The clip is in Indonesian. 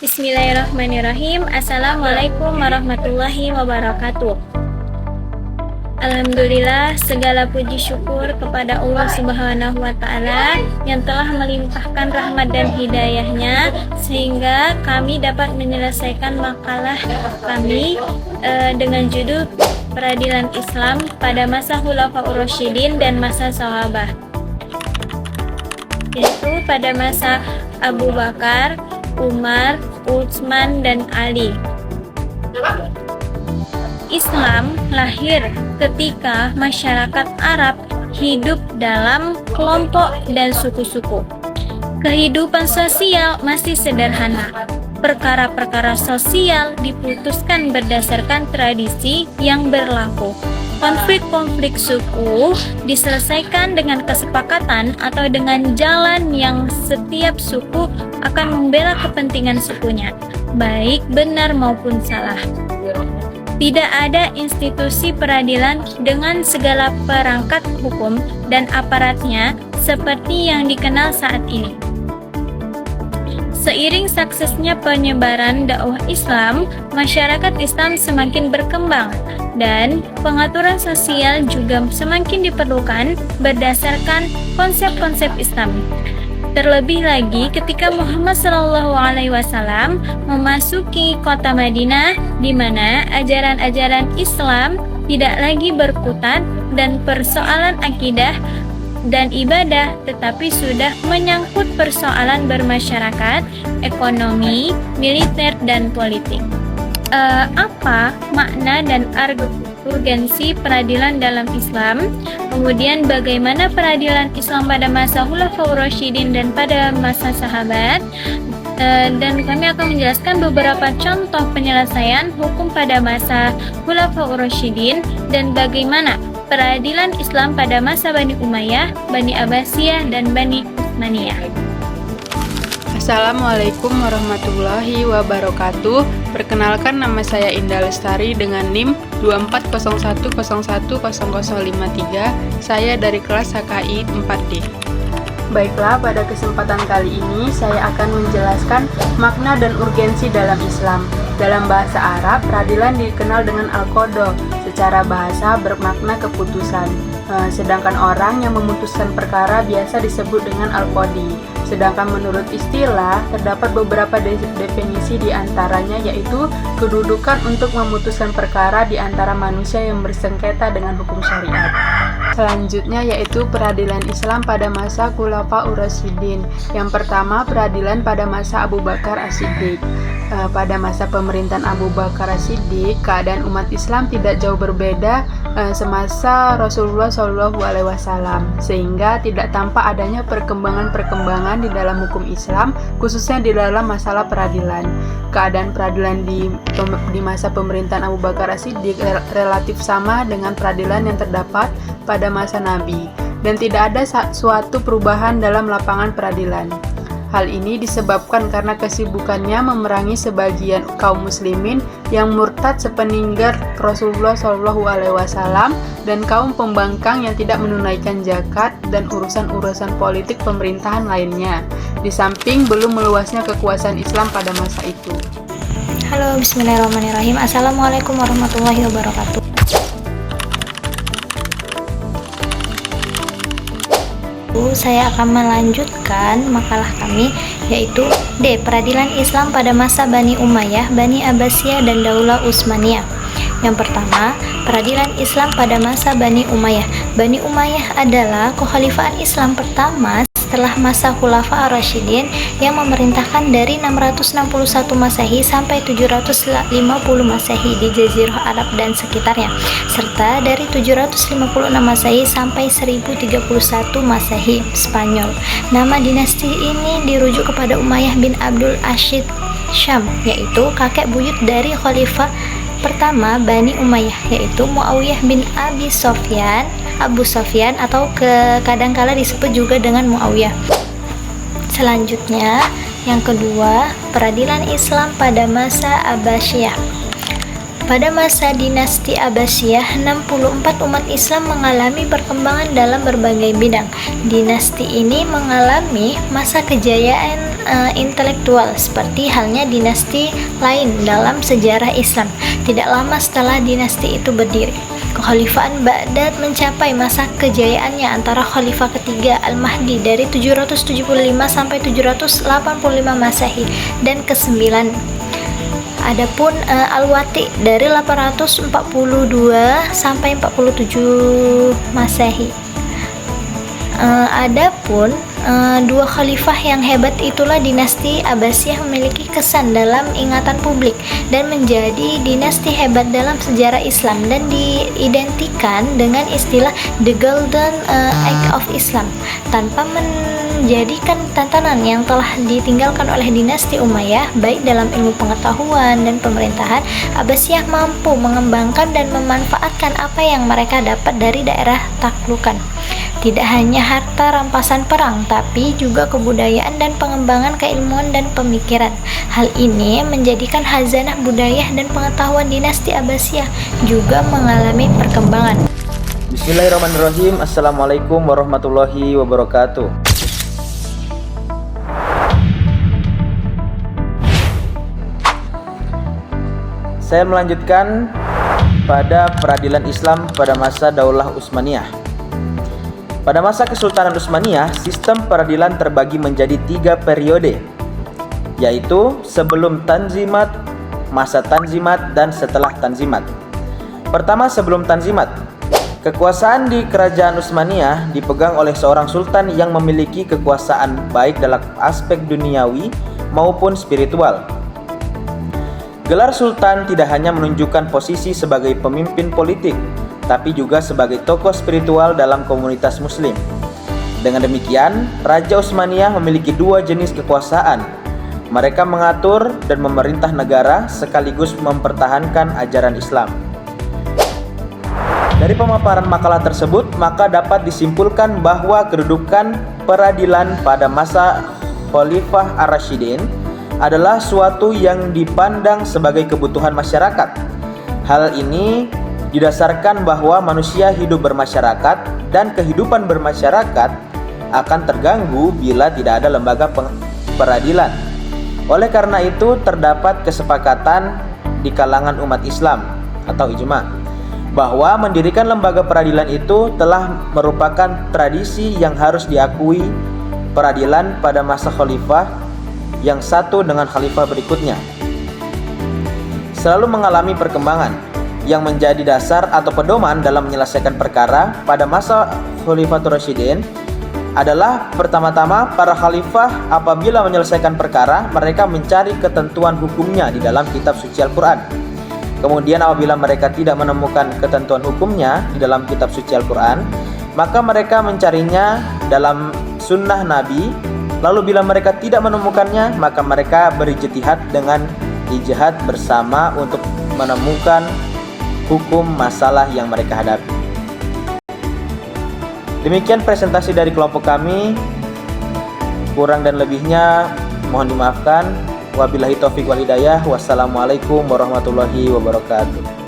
Bismillahirrahmanirrahim. Assalamualaikum warahmatullahi wabarakatuh. Alhamdulillah, segala puji syukur kepada Allah Subhanahu wa Ta'ala yang telah melimpahkan rahmat dan hidayahnya sehingga kami dapat menyelesaikan makalah kami dengan judul Peradilan Islam pada masa Khulafaur Rasyidin dan masa Sahabah, yaitu pada masa Abu Bakar, Umar, Utsman, dan Ali. Islam lahir ketika masyarakat Arab hidup dalam kelompok dan suku-suku. Kehidupan sosial masih sederhana. Perkara-perkara sosial diputuskan berdasarkan tradisi yang berlaku. Konflik-konflik suku diselesaikan dengan kesepakatan atau dengan jalan yang setiap suku akan membela kepentingan sukunya, baik benar maupun salah. Tidak ada institusi peradilan dengan segala perangkat hukum dan aparatnya seperti yang dikenal saat ini. Seiring suksesnya penyebaran dakwah Islam, masyarakat Islam semakin berkembang dan pengaturan sosial juga semakin diperlukan berdasarkan konsep-konsep Islam. Terlebih lagi ketika Muhammad SAW memasuki kota Madinah, di mana ajaran-ajaran Islam tidak lagi berkutat dan persoalan akidah dan ibadah, tetapi sudah menyangkut persoalan bermasyarakat, ekonomi, militer, dan politik. Apa makna dan urgensi peradilan dalam Islam? Kemudian bagaimana peradilan Islam pada masa Khulafaur Rasyidin dan pada masa sahabat? Dan kami akan menjelaskan beberapa contoh penyelesaian hukum pada masa Khulafaur Rasyidin dan bagaimana peradilan Islam pada masa Bani Umayyah, Bani Abbasiyah, dan Bani Utsmaniyah. Assalamualaikum warahmatullahi wabarakatuh. Perkenalkan, nama saya Indah Lestari dengan NIM 2401010053. Saya dari kelas HKI 4D. Baiklah, pada kesempatan kali ini saya akan menjelaskan makna dan urgensi dalam Islam. Dalam bahasa Arab, peradilan dikenal dengan al-qadha. Secara bahasa bermakna keputusan. Sedangkan orang yang memutuskan perkara biasa disebut dengan al-qadhi. Sedangkan menurut istilah, terdapat beberapa definisi di antaranya, yaitu kedudukan untuk memutuskan perkara di antara manusia yang bersengketa dengan hukum syariat. Selanjutnya yaitu peradilan Islam pada masa Khulafaur Rasyidin. Yang pertama, peradilan pada masa Abu Bakar As-Siddiq. Pada masa pemerintahan Abu Bakar As-Siddiq, keadaan umat Islam tidak jauh berbeda semasa Rasulullah SAW, sehingga tidak tampak adanya perkembangan-perkembangan di dalam hukum Islam, khususnya di dalam masalah peradilan. Keadaan peradilan di masa pemerintahan Abu Bakar As-Siddiq relatif sama dengan peradilan yang terdapat pada masa Nabi, dan tidak ada suatu perubahan dalam lapangan peradilan. Hal ini disebabkan karena kesibukannya memerangi sebagian kaum muslimin yang murtad sepeninggal Rasulullah SAW dan kaum pembangkang yang tidak menunaikan zakat dan urusan-urusan politik pemerintahan lainnya, di samping belum meluasnya kekuasaan Islam pada masa itu. Halo, bismillahirrahmanirrahim. Assalamualaikum warahmatullahi wabarakatuh. Saya akan melanjutkan makalah kami, yaitu D. Peradilan Islam pada masa Bani Umayyah, Bani Abbasiyah, dan Daulah Utsmaniyah. Yang pertama, peradilan Islam pada masa Bani Umayyah. Bani Umayyah adalah kekhalifahan Islam pertama setelah masa Khulafaur Rasyidin yang memerintahkan dari 661 Masehi sampai 750 Masehi di Jazirah Arab dan sekitarnya, serta dari 756 Masehi sampai 1031 Masehi Spanyol. Nama dinasti ini dirujuk kepada Umayyah bin Abdul Asyid Syam, yaitu kakek buyut dari khalifah pertama Bani Umayyah, yaitu Muawiyah bin Abu Sofyan atau kadangkala disebut juga dengan Muawiyah. Selanjutnya, yang kedua, peradilan Islam pada masa Abbasiyah. Pada masa dinasti Abbasiyah, 64 umat Islam mengalami perkembangan dalam berbagai bidang. Dinasti ini mengalami masa kejayaan intelektual seperti halnya dinasti lain dalam sejarah Islam. Tidak lama setelah dinasti itu berdiri, Kekhalifahan Baghdad mencapai masa kejayaannya antara Khalifah ketiga Al-Mahdi dari 775 sampai 785 Masehi dan ke-9 adapun Al-Wati dari 842 sampai 47 Masehi. Adapun dua khalifah yang hebat itulah dinasti Abbasiyah memiliki kesan dalam ingatan publik dan menjadi dinasti hebat dalam sejarah Islam dan diidentikan dengan istilah The Golden Age of Islam, tanpa menjadikan tatanan yang telah ditinggalkan oleh dinasti Umayyah baik dalam ilmu pengetahuan dan pemerintahan. Abbasiyah mampu mengembangkan dan memanfaatkan apa yang mereka dapat dari daerah taklukan. Tidak hanya harta rampasan perang, tapi juga kebudayaan dan pengembangan keilmuan dan pemikiran. Hal ini menjadikan khazanah budaya dan pengetahuan dinasti Abbasiyah juga mengalami perkembangan. Bismillahirrahmanirrahim. Assalamualaikum warahmatullahi wabarakatuh. Saya melanjutkan pada peradilan Islam pada masa Daulah Utsmaniyah. Pada masa Kesultanan Utsmaniyah, sistem peradilan terbagi menjadi 3 periode, yaitu sebelum Tanzimat, masa Tanzimat, dan setelah Tanzimat. Pertama, sebelum Tanzimat. Kekuasaan di Kerajaan Utsmaniyah dipegang oleh seorang sultan yang memiliki kekuasaan baik dalam aspek duniawi maupun spiritual. Gelar sultan tidak hanya menunjukkan posisi sebagai pemimpin politik, tapi juga sebagai tokoh spiritual dalam komunitas muslim. Dengan demikian, Raja Utsmaniyah memiliki 2 jenis kekuasaan. Mereka mengatur dan memerintah negara sekaligus mempertahankan ajaran Islam. Dari pemaparan makalah tersebut, maka dapat disimpulkan bahwa kedudukan peradilan pada masa Khalifah Ar-Rasyidin adalah suatu yang dipandang sebagai kebutuhan masyarakat. Hal ini didasarkan bahwa manusia hidup bermasyarakat dan kehidupan bermasyarakat akan terganggu bila tidak ada lembaga peradilan. Oleh karena itu, terdapat kesepakatan di kalangan umat Islam atau ijma bahwa mendirikan lembaga peradilan itu telah merupakan tradisi yang harus diakui. Peradilan pada masa khalifah yang satu dengan khalifah berikutnya selalu mengalami perkembangan yang menjadi dasar atau pedoman dalam menyelesaikan perkara. Pada masa Khalifatul Rasyidin adalah pertama-tama para khalifah apabila menyelesaikan perkara, mereka mencari ketentuan hukumnya di dalam kitab suci Al-Quran. Kemudian apabila mereka tidak menemukan ketentuan hukumnya di dalam kitab suci Al-Quran, maka mereka mencarinya dalam sunnah Nabi. Lalu bila mereka tidak menemukannya, maka mereka berijtihad dengan ijtihad bersama untuk menemukan hukum masalah yang mereka hadapi. Demikian presentasi dari kelompok kami. Kurang dan lebihnya mohon dimaafkan. Wabillahi taufiq wal hidayah. Wassalamualaikum warahmatullahi wabarakatuh.